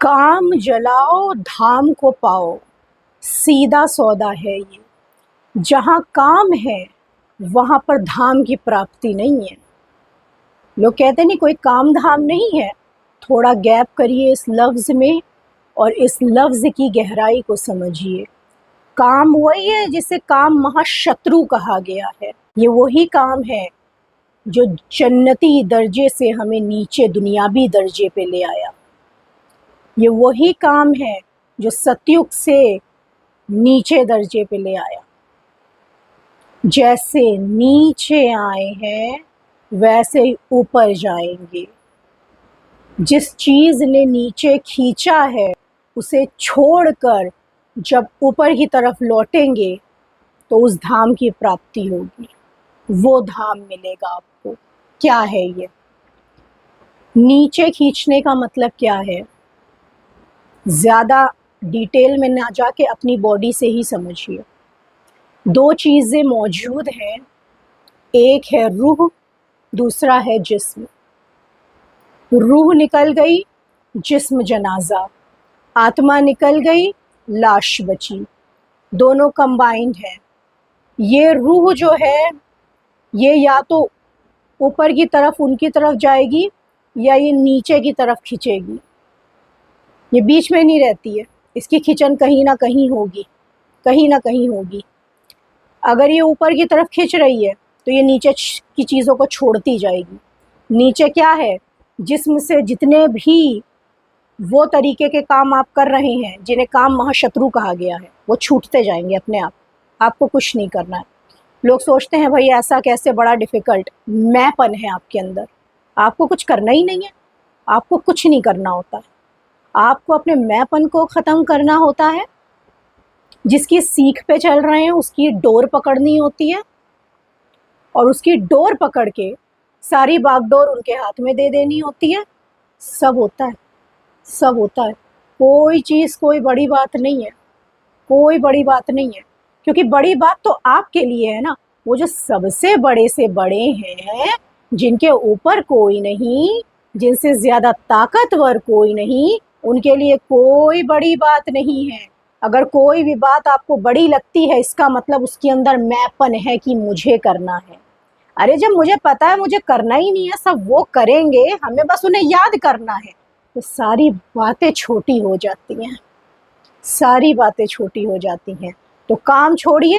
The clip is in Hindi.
काम जलाओ धाम को पाओ, सीधा सौदा है ये। जहाँ काम है वहाँ पर धाम की प्राप्ति नहीं है। लोग कहते नहीं कोई काम धाम नहीं है। थोड़ा गैप करिए इस लफ्ज़ में और इस लफ्ज़ की गहराई को समझिए। काम वही है जिसे काम महाशत्रु कहा गया है। ये वही काम है जो जन्नती दर्जे से हमें नीचे दुनियावी दर्जे पे ले आया। ये वही काम है जो सतयुग से नीचे दर्जे पे ले आया। जैसे नीचे आए हैं वैसे ही ऊपर जाएंगे। जिस चीज़ ने नीचे खींचा है उसे छोड़कर जब ऊपर की तरफ लौटेंगे तो उस धाम की प्राप्ति होगी, वो धाम मिलेगा आपको। क्या है ये? नीचे खींचने का मतलब क्या है? ज़्यादा डिटेल में ना जाके अपनी बॉडी से ही समझिए। दो चीज़ें मौजूद हैं, एक है रूह, दूसरा है जिस्म। रूह निकल गई, जिस्म जनाजा। आत्मा निकल गई, लाश बची। दोनों कंबाइंड है। ये रूह जो है ये या तो ऊपर की तरफ उनकी तरफ जाएगी या ये नीचे की तरफ खींचेगी। ये बीच में नहीं रहती है। इसकी खिंचन कहीं ना कहीं होगी, कहीं ना कहीं होगी। अगर ये ऊपर की तरफ खींच रही है तो ये नीचे की चीज़ों को छोड़ती जाएगी। नीचे क्या है? जिस्म से जितने भी वो तरीके के काम आप कर रहे हैं जिन्हें काम महाशत्रु कहा गया है वो छूटते जाएंगे अपने आप। आपको कुछ नहीं करना है। लोग सोचते हैं भाई ऐसा कैसे, बड़ा डिफ़िकल्ट। मैंपन है आपके अंदर, आपको कुछ करना ही नहीं है। आपको कुछ नहीं करना होता है। आपको अपने मैंपन को ख़त्म करना होता है। जिसकी सीख पे चल रहे हैं उसकी डोर पकड़नी होती है और उसकी डोर पकड़ के सारी बागडोर उनके हाथ में दे देनी होती है। सब होता है, सब होता है। कोई चीज़ कोई बड़ी बात नहीं है, कोई बड़ी बात नहीं है। क्योंकि बड़ी बात तो आपके लिए है ना। वो जो सबसे बड़े से बड़े हैं, जिनके ऊपर कोई नहीं, जिनसे ज़्यादा ताकतवर कोई नहीं, उनके लिए कोई बड़ी बात नहीं है। अगर कोई भी बात आपको बड़ी लगती है इसका मतलब उसके अंदर मैंपन है कि मुझे करना है। अरे जब मुझे पता है मुझे करना ही नहीं है, सब वो करेंगे, हमें बस उन्हें याद करना है, तो सारी बातें छोटी हो जाती हैं। सारी बातें छोटी हो जाती हैं। तो काम छोड़िए,